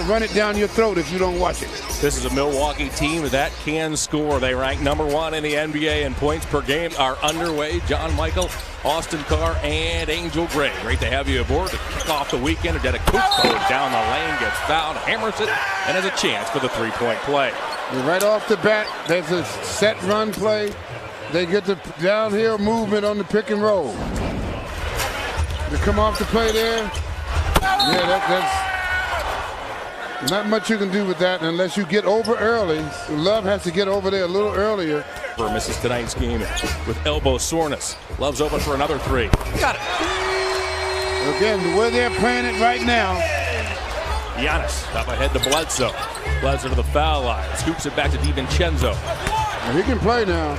Run it down your throat if you don't watch it. This is a Milwaukee team that can score. They rank #1 in the NBA in points per game. Are underway. John Michael, Austin Carr, and Angel Gray. Great to have you aboard to kick off the weekend. Adetokounmpo down the lane, gets fouled, hammers it, and has a chance for the three-point play. Right off the bat, there's a set run play. They get the downhill movement on the pick and roll. They come off the play there. Yeah, that's not much you can do with that unless you get over early. Love has to get over there a little earlier. Misses tonight's game with elbow soreness. Love's open for another three. Got it. Again, the way they're playing it right now. Giannis up ahead to Bledsoe. Bledsoe to the foul line. Scoops it back to DiVincenzo. He can play now.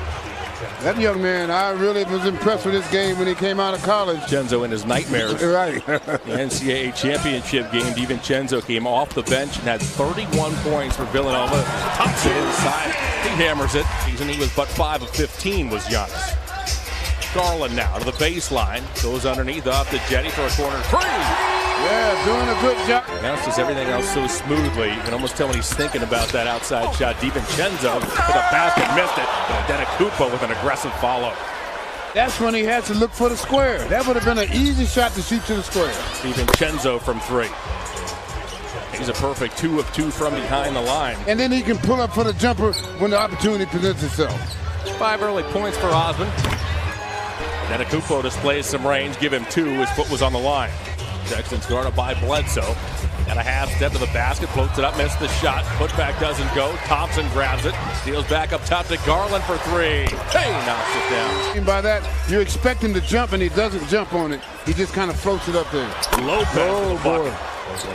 That young man, I really was impressed with this game when he came out of college. DiVincenzo in his nightmares. Right. The NCAA championship game, DiVincenzo came off the bench and had 31 points for Villanova. Thompson inside. He hammers it. He was but 5 of 15 was Giannis. Garland now to the baseline. Goes underneath off the Jetty for a corner three. Yeah, doing a good job. Giannis does everything else so smoothly. You can almost tell when he's thinking about that outside shot. DiVincenzo with a basket, missed it. Adetokounmpo with an aggressive follow. That's when he had to look for the square. That would have been an easy shot to shoot to the square. DiVincenzo from three. He's a perfect 2 of 2 from behind the line. And then he can pull up for the jumper when the opportunity presents itself. 5 early points for Osmond. Adetokounmpo displays some range. Give him 2. His foot was on the line. Sexton's guarded by Bledsoe. Got a half step to the basket, floats it up, missed the shot. Putback doesn't go. Thompson grabs it. Steals back up top to Garland for 3. Hey, knocks it down. And by that, you expect him to jump, and he doesn't jump on it. He just kind of floats it up there. Lopez oh, boy.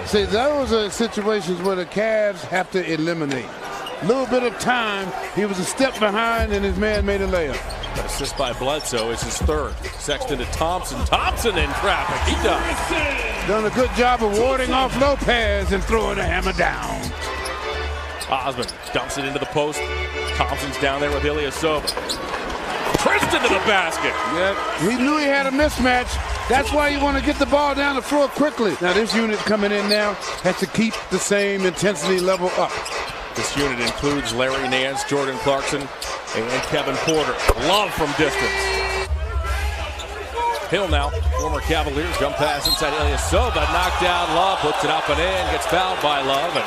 See, those are situations where the Cavs have to eliminate. A little bit of time. He was a step behind, and his man made a layup. That assist by Bledsoe is his 3rd. Sexton to Thompson. Thompson in traffic. He does. Done a good job of warding off Lopez and throwing the hammer down. Osmond dumps it into the post. Thompson's down there with Ilyasova. Tristan to the basket. Yep, he knew he had a mismatch. That's why you want to get the ball down the floor quickly. Now this unit coming in now has to keep the same intensity level up. This unit includes Larry Nance, Jordan Clarkson, and Kevin Porter. Love from distance. Hill now, former Cavaliers, jump pass inside Ilyasova, knocked down Love, puts it up and in, gets fouled by Love, and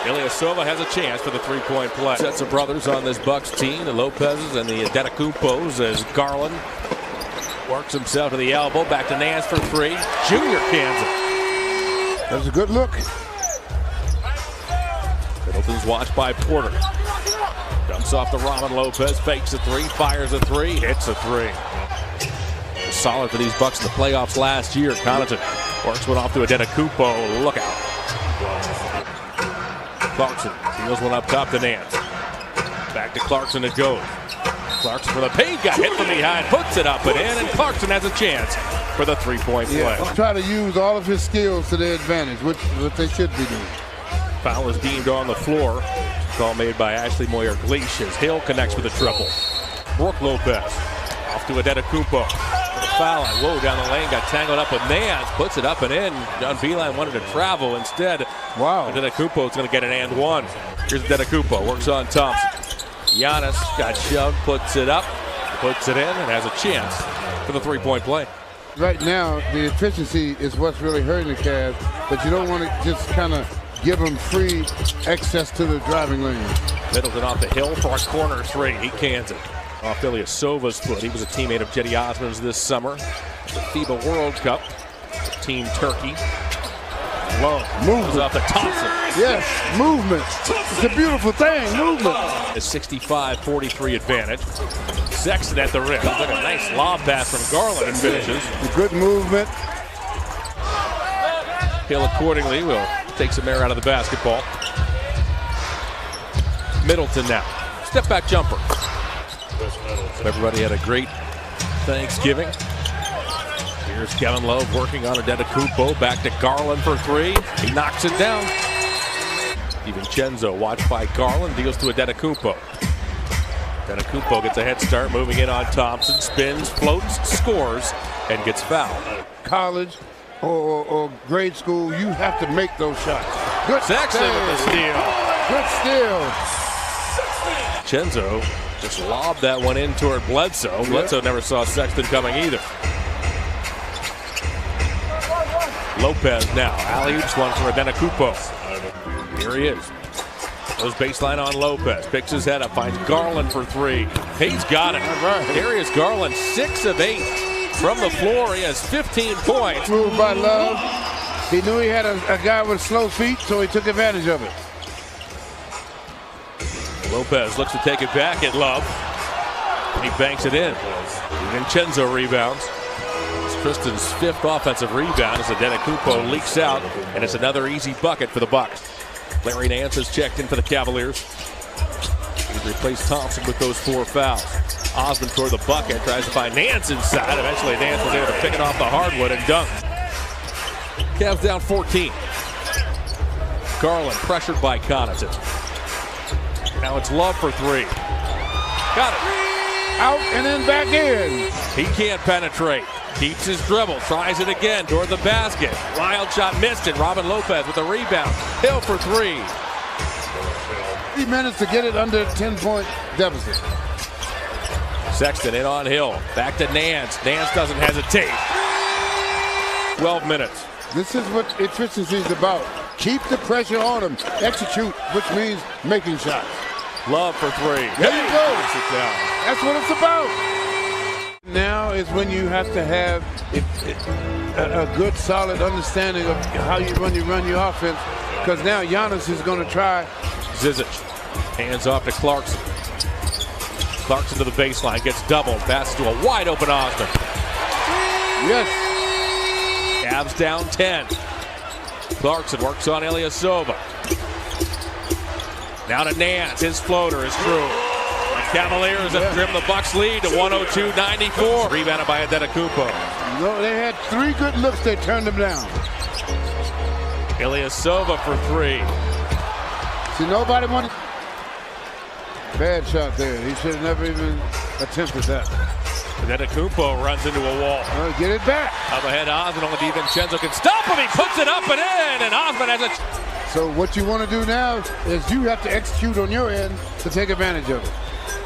Ilyasova has a chance for the three-point play. Sets of brothers on this Bucks team, the Lopez's and the Adetokounmpos, as Garland works himself to the elbow, back to Nance for 3. Junior cans it. That was a good look. Middleton's watched by Porter. Dumps off to Robin Lopez, fakes a 3, fires a 3, hits a 3. Solid for these Bucks in the playoffs last year. Connaughton works one off to Adetokounmpo. Look out. Clarkson deals one up top to Nance. Back to Clarkson it goes. Clarkson for the paint, got hit from behind, puts it up and in, and Clarkson has a chance for the three-point play. Yeah, try to use all of his skills to their advantage, which they should be doing. Foul is deemed on the floor. Call made by Ashley Moyer-Gleish as Hill connects with a triple. Brooke Lopez off to Adetokounmpo. Foul line, whoa, down the lane, got tangled up with Nance, puts it up and in. John Beilein wanted to travel instead. Wow. Adetokounmpo is going to get an and one. Here's Adetokounmpo, works on Thompson. Giannis got shoved, puts it up, puts it in, and has a chance for the three-point play. Right now, the efficiency is what's really hurting the Cavs, but you don't want to just kind of give them free access to the driving lane. Middleton off the Hill for a corner 3. He cans it. Off Ilyasova's foot. He was a teammate of Jetty Osmond's this summer at the FIBA World Cup. Team Turkey. Low. Moves off to Thompson. Yes, movement. It's a beautiful thing, movement. A 65-43 advantage. Sexton at the rim. Took a nice lob pass from Garland and finishes. Good movement. Hill accordingly will take some air out of the basketball. Middleton now. Step back jumper. Everybody had a great Thanksgiving. Here's Kevin Love working on Adetokounmpo. Back to Garland for 3. He knocks it down. DiVincenzo watched by Garland. Deals to Adetokounmpo. Adetokounmpo gets a head start, moving in on Thompson. Spins, floats, scores, and gets fouled. College or grade school, you have to make those shots. Good Sexton save. with the steal. Good steal. Chenzo just lobbed that one in toward Bledsoe. Bledsoe never saw Sexton coming either. Lopez now. Alley-oops one for Adenicupo. Here he is. Goes baseline on Lopez. Picks his head up. Finds Garland for three. He's got it. Right. Darius Garland, 6 of 8 from the floor. He has 15 points. Move by Love. He knew he had a guy with slow feet, so he took advantage of it. Lopez looks to take it back at Love. He banks it in. Vincenzo rebounds. It's Tristan's 5th offensive rebound as Adenicupo leaks out, and it's another easy bucket for the Bucks. Larry Nance has checked in for the Cavaliers. He's replaced Thompson with those 4 fouls. Osmond toward the bucket, tries to find Nance inside. Eventually Nance was able to pick it off the hardwood and dunk. Cavs down 14. Garland pressured by Connaughton. Now it's Love for 3. Got it. Out and then back in. He can't penetrate. Keeps his dribble. Tries it again toward the basket. Wild shot missed it. Robin Lopez with a rebound. Hill for 3. 3 minutes to get it under a 10-point deficit. Sexton in on Hill. Back to Nance. Nance doesn't hesitate. 12 minutes. This is what efficiency is about. Keep the pressure on him. Execute, which means making shots. Love for 3. There you go. Puts it down. That's what it's about. Now is when you have to have a good, solid understanding of how you run your offense. Because now Giannis is going to try. Zizic. Hands off to Clarkson. Clarkson to the baseline. Gets doubled. Passes to a wide open Osmond. Yes. Cavs down 10. Clarkson works on Ilyasova. Now to Nance. His floater is through. The Cavaliers have driven the Bucks lead to 102-94. Rebounded by Adenicupo. No, they had 3 good looks. They turned them down. Ilyasova for 3. See, nobody wanted. Bad shot there. He should have never even attempted that. Adenicupo runs into a wall. Get it back. Up ahead, Osmond. Only DiVincenzo can stop him. He puts it up and in, and Osmond has it. So what you want to do now is you have to execute on your end to take advantage of it.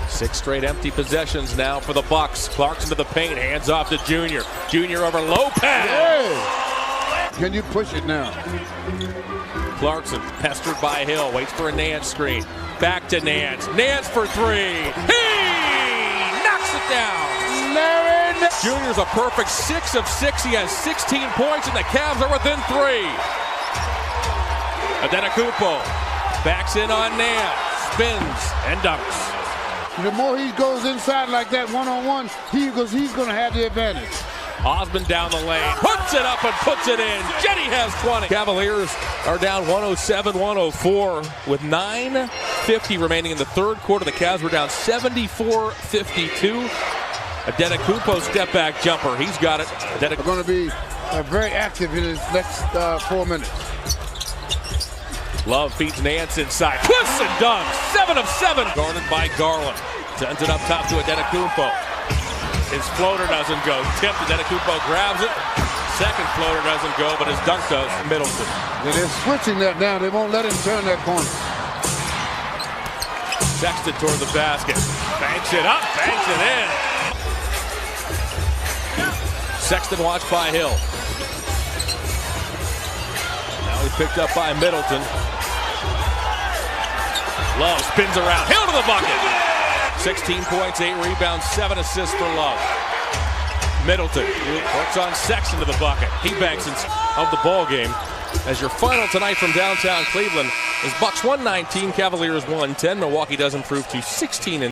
6 straight empty possessions now for the Bucks. Clarkson to the paint, hands off to Junior. Junior over Lopez. Hey! Can you push it now? Clarkson pestered by Hill, waits for a Nance screen. Back to Nance. Nance for 3. He knocks it down. Larry! Junior's a perfect 6 of 6. He has 16 points, and the Cavs are within 3. Adenicupo backs in on Nance, spins and dunks. The more he goes inside like that one-on-one, he's going to have the advantage. Osmond down the lane, puts it up and puts it in. Jetty has 20. Cavaliers are down 107-104 with 9:50 remaining in the third quarter. The Cavs were down 74-52. Adenicupo step back jumper. He's got it. They're going to be very active in his next 4 minutes. Love feeds Nance inside. Twists and dunks. 7 of 7. Guarded by Garland. Sends it up top to Adenicupo. His floater doesn't go. Tipped. Adenicupo grabs it. Second floater doesn't go, but his dunk does. Middleton. And they're switching that now. They won't let him turn that corner. Sexton toward the basket. Banks it up. Banks it in. Sexton watched by Hill. Now he's picked up by Middleton. Love spins around. Hill to the bucket. 16 points, 8 rebounds, 7 assists for Love. Middleton works on Sexton to the bucket. He banks in of the ball game. As your final tonight from downtown Cleveland is Bucks 119, Cavaliers 110. Milwaukee does improve to 16.